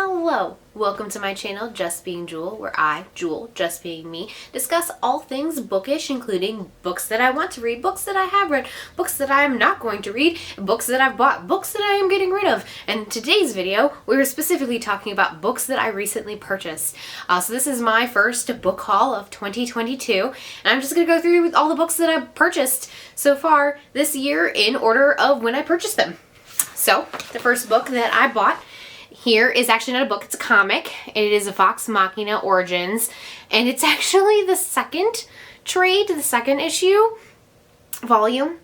Hello! Welcome to my channel, Just Being Jewel, where I, Jewel, just being me, discuss all things bookish, including books that I want to read, books that I have read, books that I am not going to read, books that I've bought, books that I am getting rid of. And in today's video, we're specifically talking about books that I recently purchased. So this is my first book haul of 2022, and I'm just going to go through with all the books that I've purchased so far this year in order of when I purchased them. So, the first book that I bought here is actually not a book, it's a comic. It is a Vox Machina Origins, and it's actually the second trade, the second issue volume.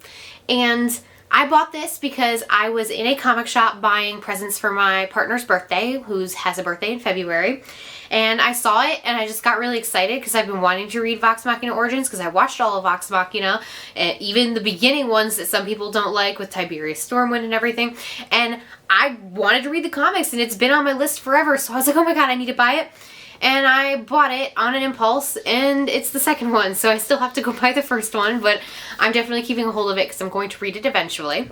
And I bought this because I was in a comic shop buying presents for my partner's birthday, who has a birthday in February. And I saw it and I just got really excited because I've been wanting to read Vox Machina Origins because I watched all of Vox Machina, even the beginning ones that some people don't like with Tiberius Stormwind and everything. And I wanted to read the comics and it's been on my list forever, so I was like, oh my god, I need to buy it. And I bought it on an impulse, and it's the second one, so I still have to go buy the first one, but I'm definitely keeping a hold of it because I'm going to read it eventually.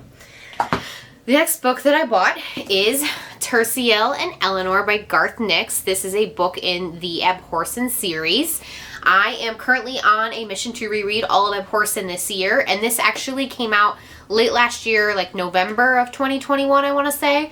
The next book that I bought is Terciel and Eleanor by Garth Nix. This is a book in the Abhorsen series. I am currently on a mission to reread all of Abhorsen this year, and this actually came out late last year, like November of 2021, I want to say.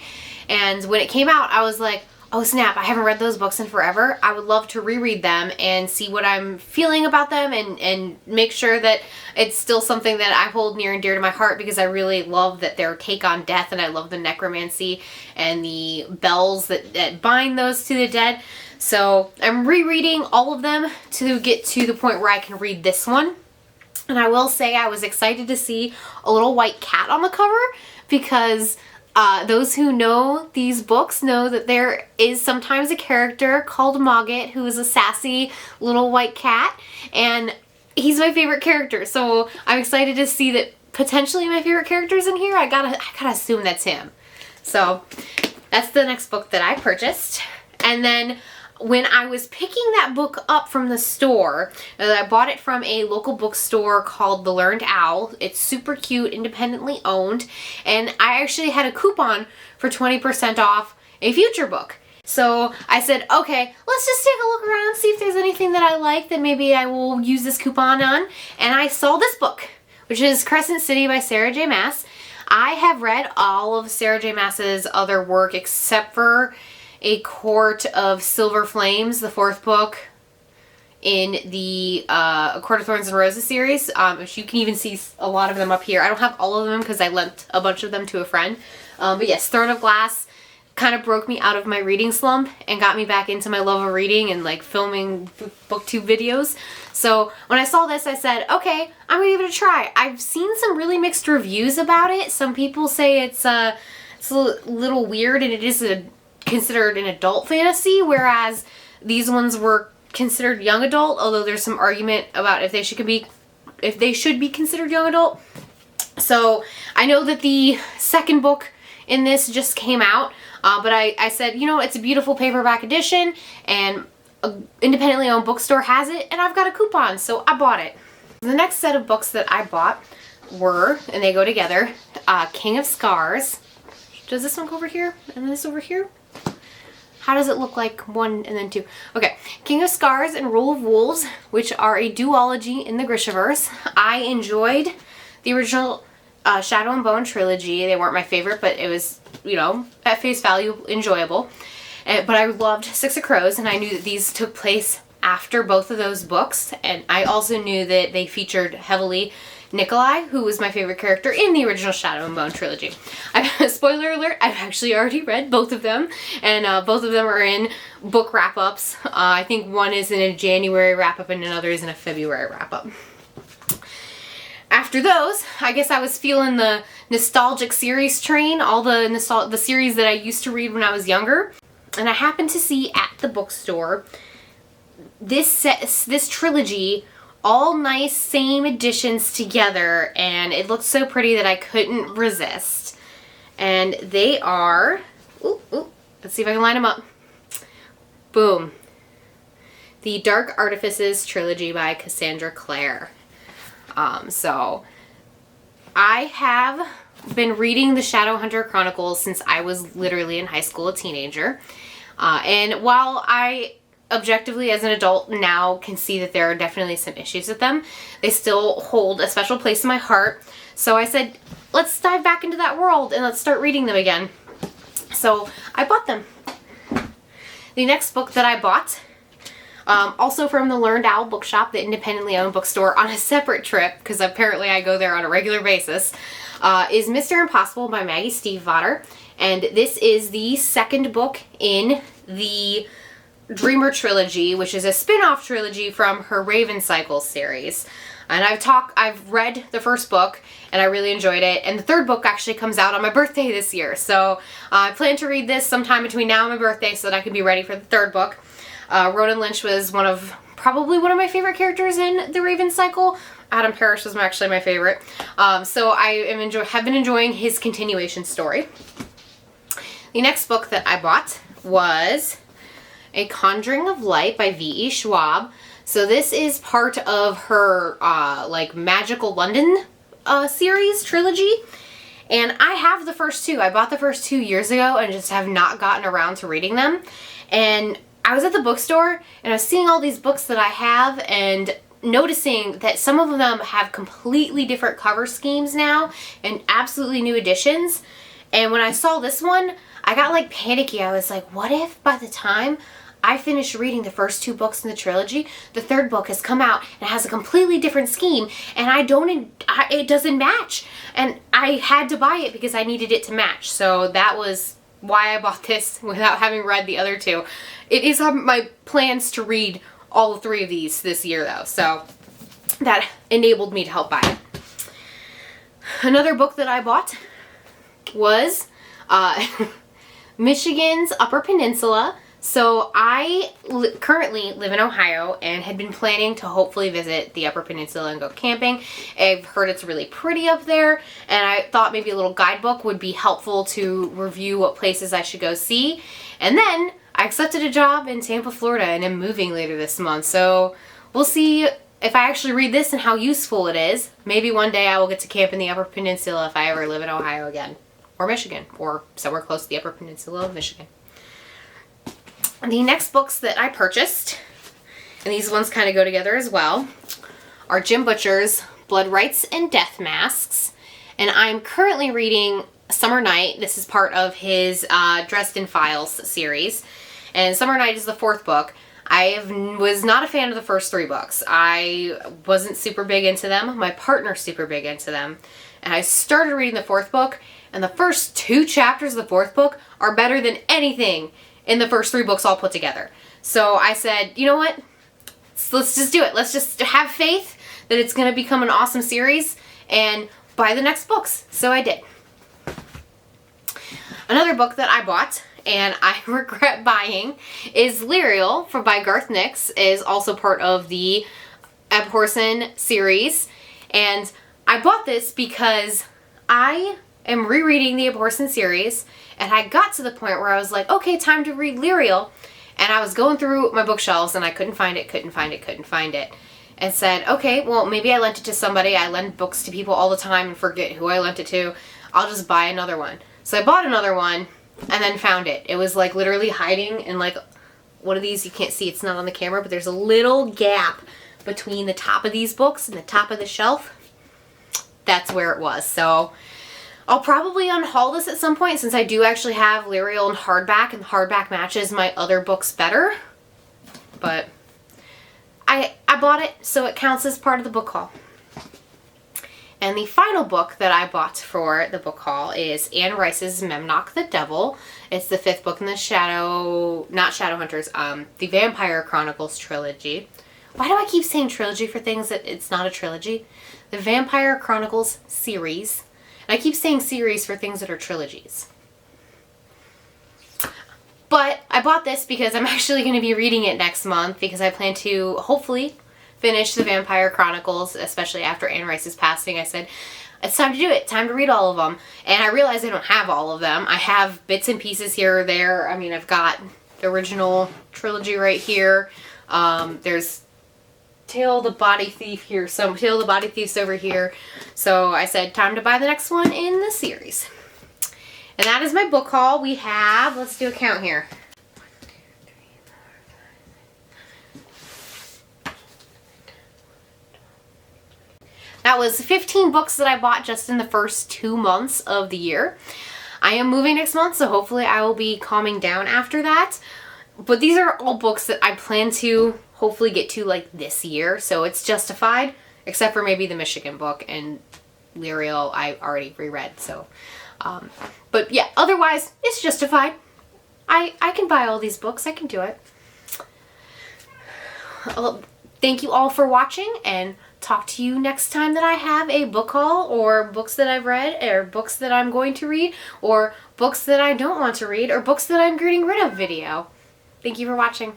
And when it came out, I was like, oh snap, I haven't read those books in forever. I would love to reread them and see what I'm feeling about them and make sure that it's still something that I hold near and dear to my heart, because I really love that their take on death, and I love the necromancy and the bells that bind those to the dead. So I'm rereading all of them to get to the point where I can read this one. And I will say I was excited to see a little white cat on the cover, because those who know these books know that there is sometimes a character called Mogget who is a sassy little white cat, and he's my favorite character, so I'm excited to see that potentially my favorite character's in here. I gotta assume that's him. So that's the next book that I purchased. And then when I was picking that book up from the store, I bought it from a local bookstore called The Learned Owl. It's super cute, independently owned, and I actually had a coupon for 20% off a future book. So I said, okay, let's just take a look around, see if there's anything that I like that maybe I will use this coupon on. And I saw this book, which is Crescent City by Sarah J. Maas. I have read all of Sarah J. Maas's other work except for A Court of Silver Flames, the fourth book in the A Court of Thorns and Roses series. Which you can even see a lot of them up here. I don't have all of them because I lent a bunch of them to a friend. But yes, Throne of Glass kind of broke me out of my reading slump and got me back into my love of reading and like filming booktube videos. So when I saw this, I said, okay, I'm gonna give it a try. I've seen some really mixed reviews about it. Some people say it's a little weird and it is considered an adult fantasy, whereas these ones were considered young adult, although there's some argument about if they should be considered young adult. So I know that the second book in this just came out, but I said, you know, it's a beautiful paperback edition, and an independently owned bookstore has it, and I've got a coupon, so I bought it. The next set of books that I bought were, and they go together, King of Scars. Does this one go over here, and this over here? How does it look like one and then two? Okay, King of Scars and Rule of Wolves, which are a duology in the Grishaverse. I enjoyed the original Shadow and Bone trilogy. They weren't my favorite, but it was, you know, at face value, enjoyable. But I loved Six of Crows, and I knew that these took place after both of those books. And I also knew that they featured heavily Nikolai, who was my favorite character in the original Shadow and Bone trilogy. Spoiler alert, I've actually already read both of them, and both of them are in book wrap-ups. I think one is in a January wrap-up and another is in a February wrap-up. After those, I guess I was feeling the nostalgic series train, all the series that I used to read when I was younger, and I happened to see at the bookstore this trilogy, all nice, same editions together, and it looked so pretty that I couldn't resist. And they are, let's see if I can line them up. Boom. The Dark Artifices trilogy by Cassandra Clare. So I have been reading the Shadowhunter Chronicles since I was literally in high school, a teenager. And while I objectively as an adult now can see that there are definitely some issues with them, they still hold a special place in my heart. So I said, let's dive back into that world and let's start reading them again. So I bought them. The next book that I bought, also from the Learned Owl bookshop, the independently owned bookstore, on a separate trip, because apparently I go there on a regular basis, is Mr. Impossible by Maggie Stiefvater. And this is the second book in the Dreamer trilogy, which is a spin-off trilogy from her Raven Cycles series. And I've read the first book and I really enjoyed it. And the third book actually comes out on my birthday this year. So I plan to read this sometime between now and my birthday so that I can be ready for the third book. Ronan Lynch was probably one of my favorite characters in the Raven Cycle. Adam Parrish was actually my favorite. So I have been enjoying his continuation story. The next book that I bought was A Conjuring of Light by V.E. Schwab. So this is part of her Magical London series trilogy. And I have the first two. I bought the first 2 years ago and just have not gotten around to reading them. And I was at the bookstore and I was seeing all these books that I have and noticing that some of them have completely different cover schemes now and absolutely new editions. And when I saw this one, I got like panicky. I was like, what if by the time I finished reading the first 2 books in the trilogy, the third book has come out and has a completely different scheme and it doesn't match. And I had to buy it because I needed it to match. So that was why I bought this without having read the other 2. It is on my plans to read all 3 of these this year though. So that enabled me to help buy it. Another book that I bought was Michigan's Upper Peninsula. So I currently live in Ohio and had been planning to hopefully visit the Upper Peninsula and go camping. I've heard it's really pretty up there, and I thought maybe a little guidebook would be helpful to review what places I should go see. And then I accepted a job in Tampa, Florida, and am moving later this month. So we'll see if I actually read this and how useful it is. Maybe one day I will get to camp in the Upper Peninsula if I ever live in Ohio again, or Michigan, or somewhere close to the Upper Peninsula of Michigan. The next books that I purchased, and these ones kind of go together as well, are Jim Butcher's Blood Rites and Death Masks. And I'm currently reading Summer Night. This is part of his Dresden Files series. And Summer Night is the 4th book. I was not a fan of the first 3 books. I wasn't super big into them. My partner's super big into them. And I started reading the 4th book, and the first 2 chapters of the 4th book are better than anything in the first 3 books all put together. So I said, you know what? Let's just do it. Let's just have faith that it's going to become an awesome series and buy the next books. So I did. Another book that I bought and I regret buying is Elyria by Garth Nix. Is also part of the Abhorsen series. And I bought this because I am rereading the Abhorsen series, and I got to the point where I was like, okay, time to read Elyria. And I was going through my bookshelves and I couldn't find it. And said, okay, well, maybe I lent it to somebody. I lend books to people all the time and forget who I lent it to. I'll just buy another one. So I bought another one and then found it. It was like literally hiding in like one of these. You can't see, it's not on the camera, but there's a little gap between the top of these books and the top of the shelf. That's where it was. So I'll probably unhaul this at some point since I do actually have Elyria in hardback, and the hardback matches my other books better. But I bought it, so it counts as part of the book haul. And the final book that I bought for the book haul is Anne Rice's Memnoch the Devil. It's the 5th book in the the Vampire Chronicles trilogy. Why do I keep saying trilogy for things that it's not a trilogy? The Vampire Chronicles series. And I keep saying series for things that are trilogies. But I bought this because I'm actually going to be reading it next month because I plan to hopefully finish the Vampire Chronicles, especially after Anne Rice's passing. I said, it's time to do it. Time to read all of them. And I realized I don't have all of them. I have bits and pieces here or there. I mean, I've got the original trilogy right here. There's Tale of the Body Thief here. Some Tale of the Body Thief's over here. So I said, time to buy the next one in the series. And that is my book haul. We have, let's do a count here. 1, That was 15 books that I bought just in the first 2 months of the year. I am moving next month, so hopefully I will be calming down after that. But these are all books that I plan to hopefully get to like this year, so it's justified, except for maybe the Michigan book, and Elyria I already reread, so. But yeah, otherwise, it's justified. I can buy all these books. I can do it. Well, thank you all for watching, and talk to you next time that I have a book haul, or books that I've read, or books that I'm going to read, or books that I don't want to read, or books that I'm getting rid of video. Thank you for watching.